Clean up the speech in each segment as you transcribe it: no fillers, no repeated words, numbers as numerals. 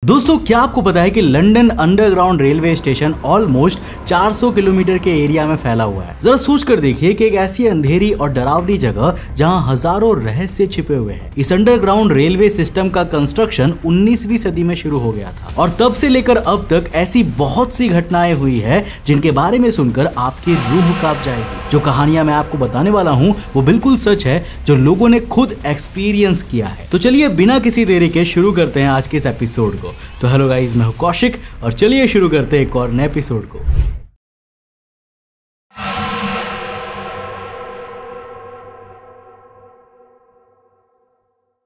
दोस्तों क्या आपको पता है कि London underground railway station almost 400 kilometre के एरिया में फैला हुआ है। जरा सोच कर देखिए कि एक ऐसी अंधेरी और डरावनी जगह जहां हजारों रहस्य छिपे हुए हैं। इस अंडरग्राउंड रेलवे सिस्टम का कंस्ट्रक्शन 19वीं सदी में शुरू हो गया था और तब से लेकर अब तक ऐसी बहुत सी घटनाएं हुई है जिनके बारे में सुनकर आपकी रूह कांप जाएगी। जो कहानियां मैं आपको बताने वाला हूं वो बिल्कुल सच है, जो लोगों ने खुद एक्सपीरियंस किया है। तो चलिए बिना किसी देरी के शुरू करते हैं आज के इस एपिसोड को। तो हेलो गाइस, मैं हूं कौशिक और चलिए शुरू करते हैं एक और नए एपिसोड को।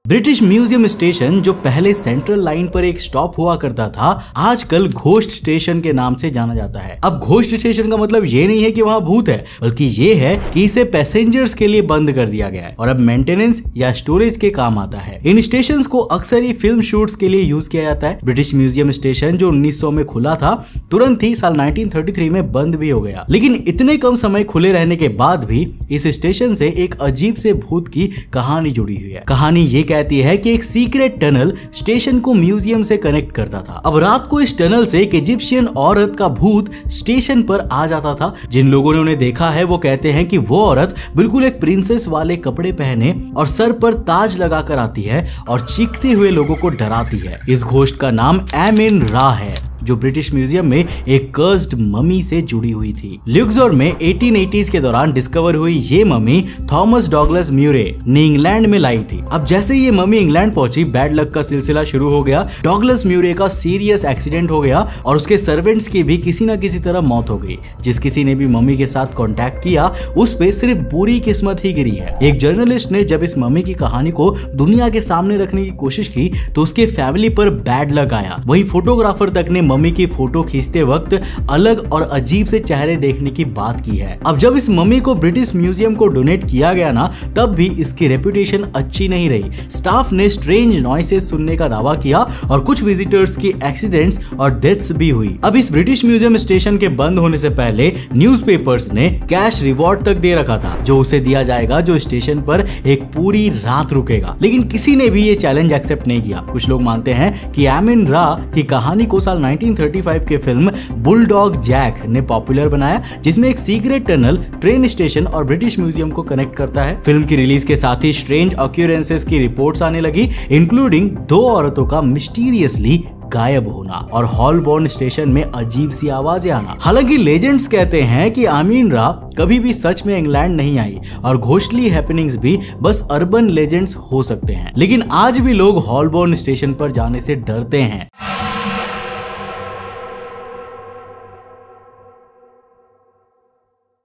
ब्रिटिश म्यूजियम स्टेशन जो पहले सेंट्रल लाइन पर एक स्टॉप हुआ करता था, आजकल घोस्ट स्टेशन के नाम से जाना जाता है। अब घोस्ट स्टेशन का मतलब ये नहीं है कि वहां भूत है, बल्कि ये है कि इसे पैसेंजर्स के लिए बंद कर दिया गया है और अब मेंटेनेंस या स्टोरेज के काम आता है। इन स्टेशंस को अक्सर ही फिल्म शूट्स के लिए यूज किया जाता है। ब्रिटिश म्यूजियम स्टेशन जो 1900 में खुला था, तुरंत ही साल 1933 में बंद भी हो गया। लेकिन इतने कम समय खुले रहने के बाद भी इस स्टेशन से एक अजीब से भूत की कहानी जुड़ी हुई है। कहानी ये कहती है कि एक सीक्रेट टनल स्टेशन को म्यूजियम से कनेक्ट करता था। अब रात को इस टनल से एक इजिप्शियन औरत का भूत स्टेशन पर आ जाता था। जिन लोगों ने उन्हें देखा है वो कहते हैं कि वो औरत बिल्कुल एक प्रिंसेस वाले कपड़े पहने और सर पर ताज लगाकर आती है और चीखते हुए लोगों को डराती है। इस घोस्ट का नाम एमिन रा है, जो ब्रिटिश म्यूजियम में एक कर्स्ड ममी से जुड़ी हुई थी। ल्यूक्सोर में 1880s के दौरान डिस्कवर हुई ये ममी थॉमस डॉगलस म्यूरे ने इंग्लैंड में लाई थी। अब जैसे ये ममी इंग्लैंड पहुंची, बैड लक का सिलसिला शुरू हो गया। डॉगलस म्यूरे का सीरियस एक्सीडेंट हो गया और उसके सर्वेंट्स की भी किसी न किसी तरह मौत हो गई। जिस किसी ने भी ममी के साथ कॉन्टैक्ट किया उस पे सिर्फ बुरी किस्मत ही गिरी है। एक जर्नलिस्ट ने जब इस ममी की कहानी को दुनिया के सामने रखने की कोशिश की तो उसके फैमिली पर बैड लक आया। वही फोटोग्राफर तक ने मम्मी की फोटो खींचते वक्त अलग और अजीब से चेहरे देखने की बात की है। अब जब इस मम्मी को ब्रिटिश म्यूजियम को डोनेट किया गया ना, तब भी इसकी रेपुटेशन अच्छी नहीं रही। स्टाफ ने स्ट्रेंज नॉइसेस सुनने का दावा किया और कुछ विजिटर्स की एक्सीडेंट्स और डेथ्स भी हुई। अब इस ब्रिटिश म्यूजियम स्टेशन के बंद होने से पहले न्यूज़पेपर्स ने कैश रिवॉर्ड तक दे रखा था, जो उसे दिया जाएगा जो स्टेशन पर एक पूरी रात रुकेगा। लेकिन किसी ने भी ये चैलेंज एक्सेप्ट नहीं किया। कुछ लोग मानते हैं कि एमिन रा की कहानी को साल 1935 के फिल्म बुलडॉग जैक ने पॉपुलर बनाया, जिसमें एक सीक्रेट टनल ट्रेन स्टेशन और ब्रिटिश म्यूजियम को कनेक्ट करता है। फिल्म की रिलीज के साथ ही स्ट्रेंज ऑक्यूरेंसेस की रिपोर्ट्स आने लगी, इंक्लूडिंग 2 औरतों का मिस्टीरियसली गायब होना और हॉलबॉर्न स्टेशन में अजीब सी आवाजें आना। हालांकि लेजेंड्स कहते हैं कि आमीन रा कभी भी सच में इंग्लैंड नहीं आई और घोस्टली हैपनिंग्स भी बस अर्बन लेजेंड्स हो सकते हैं। लेकिन आज भी लोग हॉलबॉर्न स्टेशन पर जाने से डरते हैं।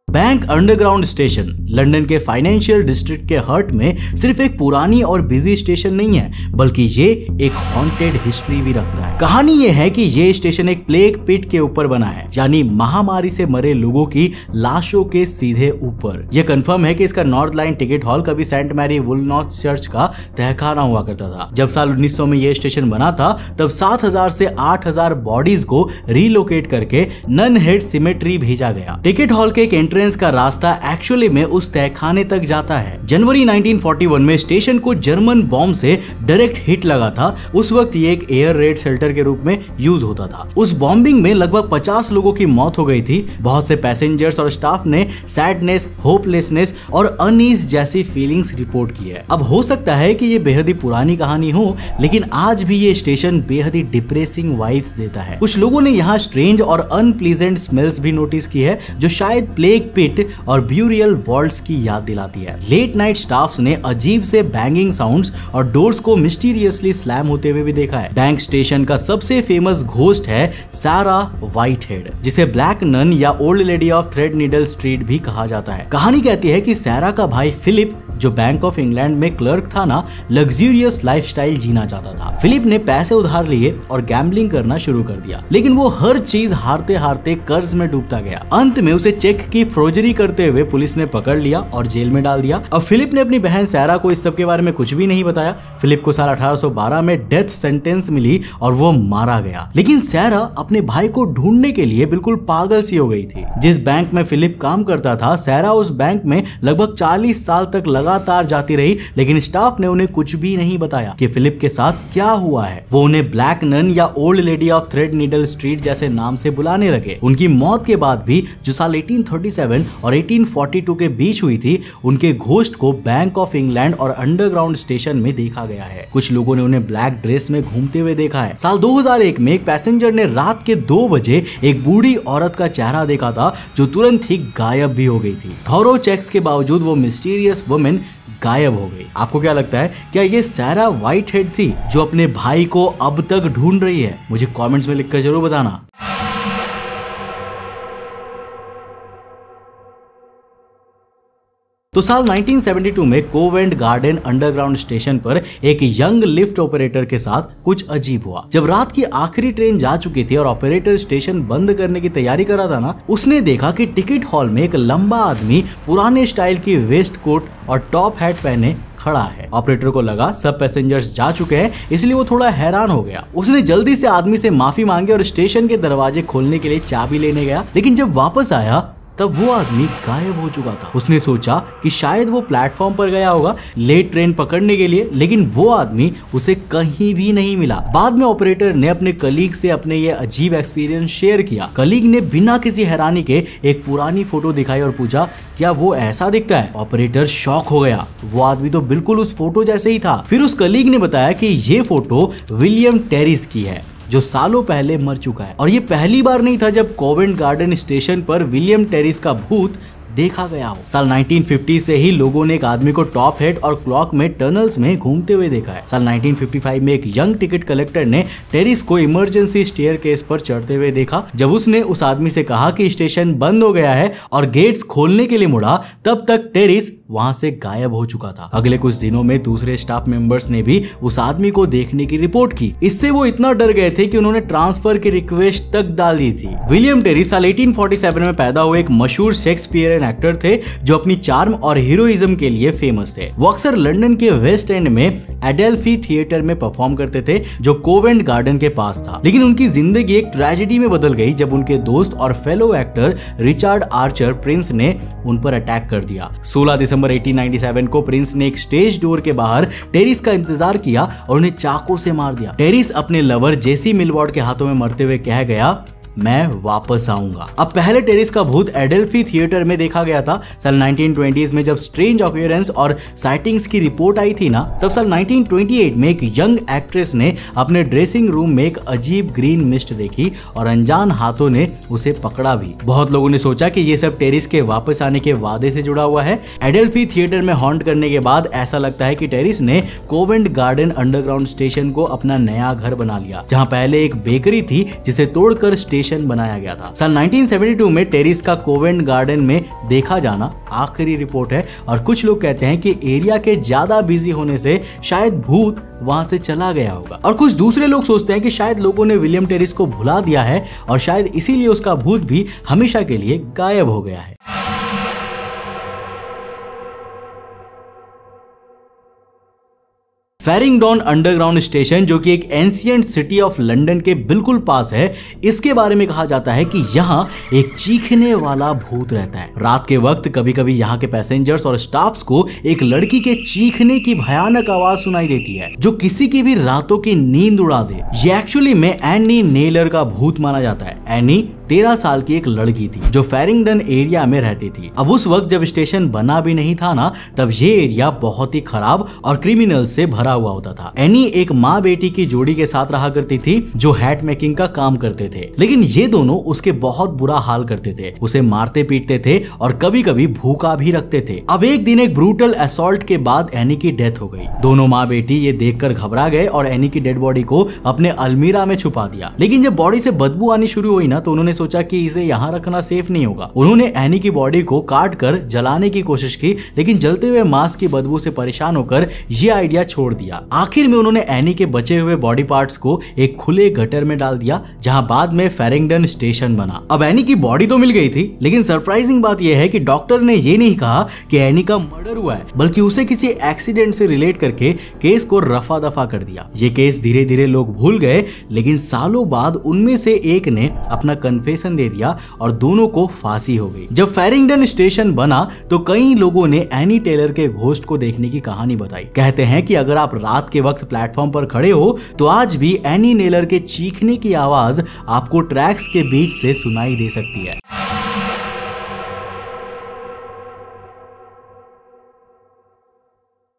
बैंक अंडरग्राउंड स्टेशन लंदन के फाइनेंशियल डिस्ट्रिक्ट के हर्ट में सिर्फ एक पुरानी और बिजी स्टेशन नहीं है, बल्कि ये एक हॉन्टेड हिस्ट्री भी रखता है। कहानी ये है कि ये स्टेशन एक प्लेग पिट के ऊपर बना है, यानी महामारी से मरे लोगों की लाशों के सीधे ऊपर। यह कंफर्म है कि इसका नॉर्थ लाइन टिकट हॉल कभी सेंट मैरी वुलनॉथ चर्च का तहखाना हुआ करता था। जब साल 1900 में यह स्टेशन बना था, तब 7000 से 8000 बॉडीज को रीलोकेट करके नन हेड सिमेट्री भेजा गया। टिकट हॉल के एक का रास्ता एक्चुअली में उस तहखाने तक जाता है। जनवरी 1941 में स्टेशन को जर्मन बॉम्ब से डायरेक्ट हिट लगा था। उस वक्त ये एक एयर रेड शेल्टर के रूप में यूज होता था। उस बॉम्बिंग में लगभग 50 लोगों की मौत हो गई थी। बहुत से पैसेंजर्स और स्टाफ ने सैडनेस, होपलेसनेस और अनईज जैसी फीलिंग्स रिपोर्ट की है। अब हो सकता है कि ये बेहद ही पुरानी कहानी हो, लेकिन आज भी ये स्टेशन बेहद ही डिप्रेसिंग वाइब्स देता है। कुछ लोगों ने यहाँ स्ट्रेंज और अनप्लीजेंट स्मेल्स भी नोटिस की है, जो शायद प्लेग पिट और ब्यूरियल वॉल्ट्स की याद दिलाती है। लेट नाइट स्टाफ्स ने अजीब से बैंगिंग साउंड्स और डोर्स को मिस्टीरियसली स्लैम होते हुए भी देखा है। बैंक स्टेशन का सबसे फेमस घोस्ट है सारा व्हाइटहेड, जिसे ब्लैक नन या old lady of thread needle street भी कहा जाता है। कहानी कहती है कि सारा का भाई फिलिप, जो बैंक ऑफ इंग्लैंड में क्लर्क था ना, लग्जूरियस लाइफस्टाइल जीना चाहता था। फिलिप ने पैसे उधार लिए और गैम्बलिंग करना शुरू कर दिया, लेकिन वो हर चीज हारते हारते कर्ज में डूबता गया। अंत में उसे चेक की फ्रोजरी करते हुए पुलिस ने पकड़ लिया और जेल में डाल दिया। अब फिलिप ने अपनी बहन सैरा को इस सब के बारे में कुछ भी नहीं बताया। फिलिप को साल 1812 में डेथ सेंटेंस मिली और वो मारा गया। लेकिन सैरा अपने भाई को ढूंढने के लिए बिल्कुल पागल सी हो गई थी। जिस बैंक में फिलिप काम करता था, सैरा उस बैंक में लगभग 40 साल तक लगातार जाती रही, लेकिन स्टाफ ने उन्हें कुछ भी नहीं बताया कि फिलिप के साथ क्या हुआ है। वो उन्हें ब्लैक नन या old lady of thread needle street जैसे नाम से बुलाने लगे। उनकी मौत के बाद भी, जो साल 1837 और 1842 के बीच हुई थी, उनके घोस्ट को बैंक ऑफ इंग्लैंड और अंडरग्राउंड स्टेशन में देखा गया है। कुछ लोगों ने उन्हें ब्लैक ड्रेस में घूमते हुए देखा है। साल 2001 में एक पैसेंजर ने रात के 2 बजे एक बूढ़ी औरत का चेहरा देखा था, जो तुरंत ही गायब भी हो गई थी। थॉरो चेक्स के बावजूद वो मिस्टीरियस वुमेन गायब हो गई। आपको क्या लगता है, क्या ये सैरा व्हाइटहेड थी जो अपने भाई को अब तक ढूंढ रही है? मुझे कमेंट्स में लिखकर जरूर बताना। तो साल 1972 में कोवेंट गार्डन अंडरग्राउंड स्टेशन पर एक यंग लिफ्ट ऑपरेटर के साथ कुछ अजीब हुआ। जब रात की आखिरी ट्रेन जा चुकी थी और ऑपरेटर स्टेशन बंद करने की तैयारी कर रहा था ना, उसने देखा कि टिकट हॉल में एक लंबा आदमी पुराने स्टाइल की वेस्ट कोट और टॉप हैट पहने खड़ा है। ऑपरेटर को लगा सब पैसेंजर्स जा चुके हैं, इसलिए वो थोड़ा हैरान हो गया। उसने जल्दी से आदमी से माफी मांगी और स्टेशन के दरवाजे खोलने के लिए चाबी लेने गया, लेकिन जब वापस आया तब वो आदमी गायब हो चुका था। उसने सोचा कि शायद वो प्लेटफॉर्म पर गया होगा लेट ट्रेन पकड़ने के लिए, लेकिन वो आदमी उसे कहीं भी नहीं मिला। बाद में ऑपरेटर ने अपने कलीग से अपने ये अजीब एक्सपीरियंस शेयर किया। कलीग ने बिना किसी हैरानी के एक पुरानी फोटो दिखाई और पूछा, क्या वो ऐसा दिखता है? ऑपरेटर शॉक हो गया, वो आदमी तो बिल्कुल उस फोटो जैसे ही था। फिर उस कलीग ने बताया कि ये फोटो विलियम टेरिस की है, जो सालों पहले मर चुका है। और ये पहली बार नहीं था जब कोवेंट गार्डन स्टेशन पर विलियम टेरिस का भूत देखा गया हो। साल 1950 से ही लोगों ने एक आदमी को टॉप हेड और क्लॉक में टनल्स में घूमते हुए देखा है। साल 1955 में एक यंग टिकट कलेक्टर ने टेरिस को इमरजेंसी स्टेयरकेस पर चढ़ते हुए देखा। जब उसने उस आदमी से कहा कि स्टेशन बंद हो गया है और गेट्स खोलने के लिए मुड़ा, तब तक टेरिस वहां से गायब हो चुका था। अगले कुछ दिनों में दूसरे स्टाफ मेंबर्स ने भी उस आदमी को देखने की रिपोर्ट की। इससे वो इतना डर गए थे कि उन्होंने ट्रांसफर की रिक्वेस्ट तक डाल दी थी। विलियम टेरिस साल 1847 में पैदा हुए एक मशहूर शेक्सपियरियन एक्टर थे, जो अपनी चार्म और हीरोइज्म के लिए फेमस थे। वो अक्सर लंदन के वेस्ट एंड में एडेल्फी थिएटर में परफॉर्म करते थे, जो कोवेंट गार्डन के पास था। लेकिन उनकी जिंदगी एक ट्रेजेडी में बदल गई जब उनके दोस्त और fellow actor Richard Archer Prince ने उन पर अटैक कर दिया। 16 दिसंबर 1897 को प्रिंस ने एक स्टेज डोर के बाहर टेरिस का इंतजार किया और उन्हें चाकू से मार दिया। टेरिस अपने लवर जेसी मिलवॉर्ड के हाथों में मरते हुए कह गया, मैं वापस आऊंगा। अब पहले टेरिस का भूत एडेल्फी थिएटर में देखा गया था। साल 1920s में जब स्ट्रेंज ऑक्यूरेंस और साइटिंग्स की रिपोर्ट आई थी ना, तब साल 1928 में एक यंग एक्ट्रेस ने अपने ड्रेसिंग रूम में एक अजीब ग्रीन मिस्ट देखी और अनजान हाथों ने उसे पकड़ा भी। बहुत लोगों ने सोचा कि ये सब टेरिस के वापस आने के वादे से जुड़ा हुआ है। एडेल्फी थिएटर में हॉन्ट करने के बाद ऐसा लगता है कि टेरिस ने कोवेंट गार्डन अंडरग्राउंड स्टेशन को अपना नया घर बना लिया, जहां पहले एक बेकरी थी जिसे तोड़कर स्टेशन बनाया गया था। साल 1972 में टेरिस का कोवेंट गार्डन में देखा जाना आखिरी रिपोर्ट है और कुछ लोग कहते हैं कि एरिया के ज्यादा बिजी होने से शायद भूत वहां से चला गया होगा। और कुछ दूसरे लोग सोचते हैं कि शायद लोगों ने विलियम टेरिस को भुला दिया है और शायद इसीलिए उसका भूत भी हमेशा के लिए गायब हो गया है। फेरिंगडन अंडरग्राउंड स्टेशन, जो कि एक एंशिएंट सिटी ऑफ लंदन के बिल्कुल पास है, इसके बारे में कहा जाता है कि यहाँ एक चीखने वाला भूत रहता है। रात के वक्त कभी कभी यहाँ के पैसेंजर्स और स्टाफ्स को एक लड़की के चीखने की भयानक आवाज सुनाई देती है, जो किसी की भी रातों की नींद उड़ा दे। ये एक्चुअली में एनी नेलर का भूत माना जाता है। एनी 13 साल की एक लड़की थी जो फेरिंगडन एरिया में रहती थी। अब उस वक्त जब स्टेशन बना भी नहीं था ना, तब ये एरिया बहुत ही खराब और क्रिमिनल से भरा हुआ होता था। एनी एक माँ बेटी की जोड़ी के साथ रहा करती थी जो हैट मेकिंग का काम करते थे, लेकिन ये दोनों उसके बहुत बुरा हाल करते थे, उसे मारते पीटते थे और कभी कभी भूखा भी रखते थे। अब एक दिन एक ब्रूटल असॉल्ट के बाद एनी की डेथ हो गई। दोनों माँ बेटी ये देखकर घबरा गए और एनी की डेड बॉडी को अपने अलमीरा में छुपा दिया। लेकिन जब बॉडी से बदबू आनी शुरू हुई ना, तो उन्होंने सोचा कि इसे यहाँ रखना सेफ नहीं होगा। उन्होंने एनी की बॉडी को काट कर जलाने की कोशिश की, लेकिन जलते हुए मांस की बदबू से परेशान होकर ये आइडिया छोड़ दिया। आखिर में उन्होंने एनी के बचे हुए बॉडी पार्ट्स को एक खुले गटर में डाल दिया, जहां बाद में फेरिंगटन स्टेशन बना। अब एनी की बॉडी तो मिल गई थी, लेकिन सरप्राइजिंग बात यह है कि डॉक्टर ने ये नहीं कहा कि एनी का मर्डर हुआ है, बल्कि उसे किसी एक्सीडेंट से रिलेट करके केस को रफा दफा कर दिया। ये केस धीरे धीरे लोग भूल गए, लेकिन सालों बाद उनमें से एक ने अपना कन्फेशन दे दिया और दोनों को फांसी हो गई। जब फेरिंगटन स्टेशन बना तो कई लोगों ने एनी टेलर के घोस्ट को देखने की कहानी बताई। कहते हैं कि अगर आप रात के वक्त प्लेटफॉर्म पर खड़े हो तो आज भी एनी टेलर के चीखने की आवाज आपको ट्रैक्स के बीच से सुनाई दे सकती है।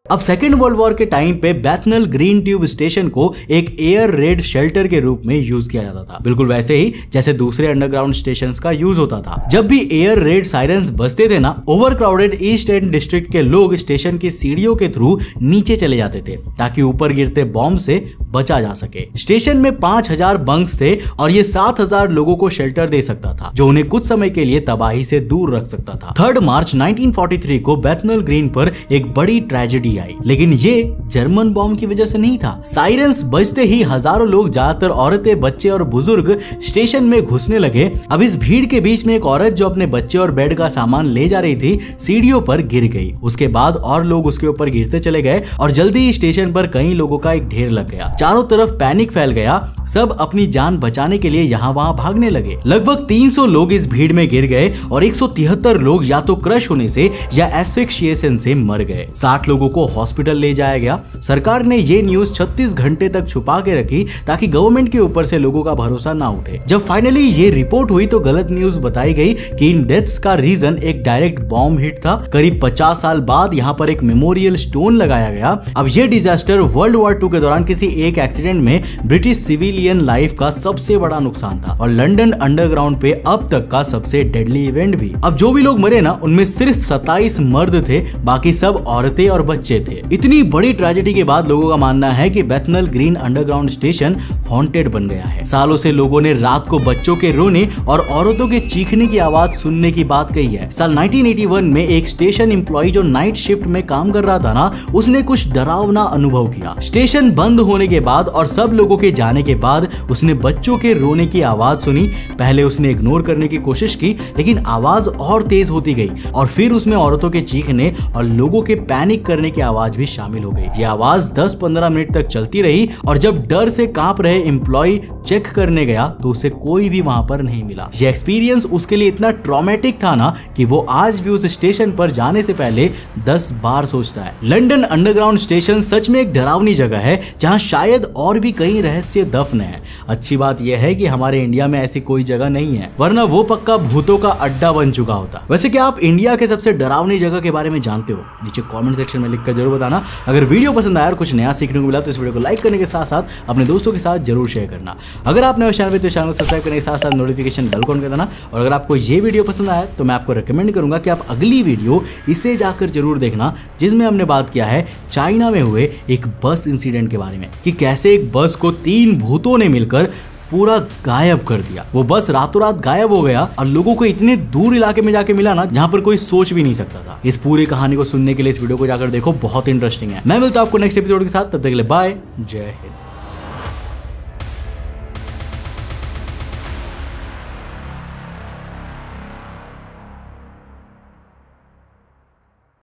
अब सेकेंड वर्ल्ड वॉर के टाइम पे बैथनल ग्रीन ट्यूब स्टेशन को एक एयर रेड शेल्टर के रूप में यूज किया जाता था, बिल्कुल वैसे ही जैसे दूसरे अंडरग्राउंड स्टेशंस का यूज होता था। जब भी एयर रेड सायरन्स बजते थे ना, over crowded east and district के लोग स्टेशन की सीढ़ियों के थ्रू नीचे चले जाते थे ताकि ऊपर गिरते बॉम्ब से बचा जा सके। स्टेशन में 5000 बंक्स थे और ये 7000 लोगों को शेल्टर दे सकता था, जो उन्हें कुछ समय के लिए तबाही से दूर रख सकता था। 3 मार्च 1943 को बैथनल ग्रीन पर एक बड़ी ट्रेजेडी आई, लेकिन ये जर्मन बॉम्ब की वजह से नहीं था। साइरेंस बजते ही हजारों लोग, ज्यादातर औरतें, बच्चे और बुजुर्ग स्टेशन में घुसने लगे। अब इस भीड़ के बीच में एक औरत जो अपने बच्चे और बेड का सामान ले जा रही थी, सीढ़ियों पर गिर गई। उसके बाद और लोग उसके ऊपर गिरते चले गए और जल्दी ही स्टेशन पर कई लोगों का एक ढेर लग गया। चारों तरफ पैनिक फैल गया, सब अपनी जान बचाने के लिए यहाँ वहाँ भागने लगे। लगभग 300 लोग इस भीड़ में गिर गए और 173 लोग या तो क्रश होने से या एस्फिक्सिएशन से मर गए। 60 लोगों को हॉस्पिटल ले जाया गया। सरकार ने ये न्यूज 36 घंटे तक छुपा के रखी ताकि गवर्नमेंट के ऊपर से लोगों का भरोसा ना उठे। जब फाइनली ये रिपोर्ट हुई तो गलत न्यूज बताई गई कि इन डेथ्स का रीजन एक डायरेक्ट बॉम्ब हिट था। करीब 50 साल बाद यहाँ पर एक मेमोरियल स्टोन लगाया गया। अब ये डिजास्टर वर्ल्ड वॉर 2 के दौरान किसी एक एक्सीडेंट में ब्रिटिश सिविलियन लाइफ का सबसे बड़ा नुकसान था और लंदन अंडरग्राउंड पे अब तक का सबसे डेडली इवेंट भी। अब जो भी लोग मरे ना, उनमें सिर्फ 27 मर्द थे, बाकी सब औरतें और बच्चे थे। इतनी बड़ी ट्रेजेडी के बाद लोगों का मानना है कि बैथनल ग्रीन अंडरग्राउंड स्टेशन हॉन्टेड बन गया है। सालों से लोगों ने रात को बच्चों के रोने और औरतों के चीखने की आवाज सुनने की बात कही है। साल 1981 में एक स्टेशन एम्प्लॉय जो नाइट शिफ्ट में काम कर रहा था ना, उसने कुछ डरावना अनुभव किया। स्टेशन बंद होने के बाद और सब लोगों के जाने के बाद उसने बच्चों के रोने की आवाज सुनी। पहले उसने इग्नोर करने की कोशिश की, लेकिन आवाज और तेज होती गई और फिर उसमें औरतों के चीखने और लोगों के पैनिक करने की आवाज भी शामिल हो गई। ये आवाज 10-15 मिनट तक चलती रही और जब डर से कांप रहे एम्प्लॉय चेक करने गया तो उसे कोई भी वहां पर नहीं मिला। ये एक्सपीरियंस उसके लिए इतना ट्रॉमेटिक था ना कि वो आज भी उस स्टेशन पर जाने से पहले 10 बार सोचता है। लंदन अंडरग्राउंड स्टेशन सच में एक डरावनी जगह है जहां शायद और भी कई रहस्य दफन है। अच्छी बात यह है कि हमारे इंडिया में ऐसी कोई जगह नहीं है, वरना वो पक्का भूतों का अड्डा बन चुका होता। वैसे क्या आप इंडिया के सबसे डरावनी जगह के बारे में जानते हो? नीचे कमेंट सेक्शन में लिखकर जरूर बताना। अगर वीडियो पसंद आया और कुछ नया सीखने को मिला तो इस वीडियो को लाइक करने के साथ साथ अपने दोस्तों के साथ जरूर शेयर करना। अगर आप नए चैनल पे तो चैनल को सब्सक्राइब करने के साथ साथ नोटिफिकेशन बेल को ऑन कर देना। और अगर आपको ये वीडियो पसंद आया तो मैं आपको रिकमेंड करूंगा कि आप अगली वीडियो इसे जाकर जरूर देखना, जिसमें हमने बात किया है चाइना में हुए एक बस इंसिडेंट के बारे में, कि कैसे एक बस को 3 भूतों ने मिलकर पूरा गायब कर दिया। वो बस रातों रात गायब हो गया और लोगों को इतने दूर इलाके में जाके मिला ना, जहां पर कोई सोच भी नहीं सकता था। इस पूरी कहानी को सुनने के लिए इस वीडियो को जाकर देखो, बहुत इंटरेस्टिंग है। मैं मिलता हूं आपको नेक्स्ट एपिसोड के साथ, तब तक के लिए बाय, जय हिंद।